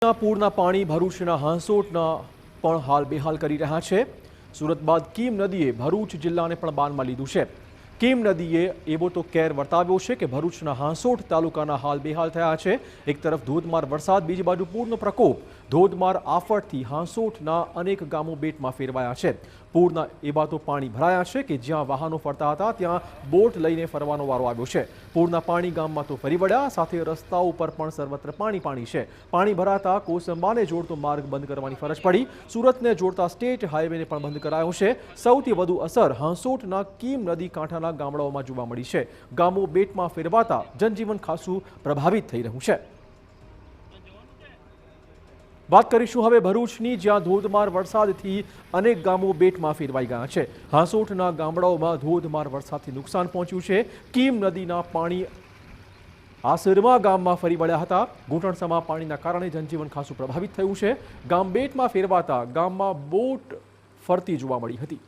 પૂરના પાણી ભરૂચના હાંસોટના પણ હાલ બેહાલ કરી રહ્યા છે। સુરત બાદ કીમ નદીએ ભરૂચ જિલ્લાને પણ બાનમાં લીધું છે। કીમ નદીએ એવો તો કેર વર્તાવ્યો છે કે ભરૂચના હાંસોટ તાલુકાના હાલ બેહાલ થયા છે। એક તરફ ધોધમાર વરસાદ, બીજી બાજુ પૂરનો પ્રકોપ। ધોધમાર આફતથી હાંસોટના અનેક ગામો બેટમાં ફેરવાયા છે। પૂરના એવા તો પાણી ભરાયા છે કે જ્યાં વાહનો ફરતા હતા ત્યાં બોટ લઈને ફરવાનો વારો આવ્યો છે। પૂરના પાણી ગામમાં તો ફરી વળ્યા, સાથે રસ્તાઓ પર પણ સર્વત્ર પાણી છે। પાણી ભરાતા કોસંબાને જોડતો માર્ગ બંધ કરવાની ફરજ પડી। સુરતને જોડતા સ્ટેટ હાઈવેને પણ બંધ કરાયો છે। સૌથી વધુ અસર હાંસોટના કીમ નદી કાંઠાના ગામડાઓમાં જોવા મળી છે। ગામો બેટમાં ફેરવાતા જનજીવન ખાસું પ્રભાવિત થઈ રહ્યું છે। વાત કરીશું હવે ભરૂચની, જ્યાં ધોધમાર વરસાદથી અનેક ગામો બેટમાં ફેરવાઈ ગયા છે। હાંસોટના ગામડાઓમાં ધોધમાર વરસાદથી નુકસાન પહોંચ્યું છે। કીમ નદીના પાણી આસરમા ગામમાં ફરી વળ્યા હતા। ઘૂંટણસમા પાણીના કારણે જનજીવન ખાસું પ્રભાવિત થયું છે। ગામ બેટમાં ફેરવાતા ગામમાં બોટ ફરતી જોવા મળી હતી।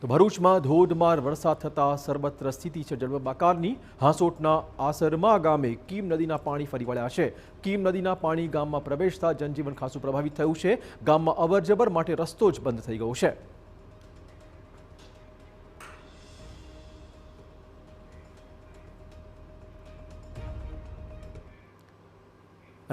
તો ભરૂચમાં ધોધમાર વરસાદ થતાં સર્વત્ર સ્થિતિ છે જળબંબાકારની। હાંસોટના આસરમા ગામે કીમ નદીના પાણી ફરી વળ્યા છે। કીમ નદીના પાણી ગામમાં પ્રવેશતા જનજીવન ખાસું પ્રભાવિત થયું છે। ગામમાં અવરજવર માટે રસ્તો જ બંધ થઈ ગયો છે।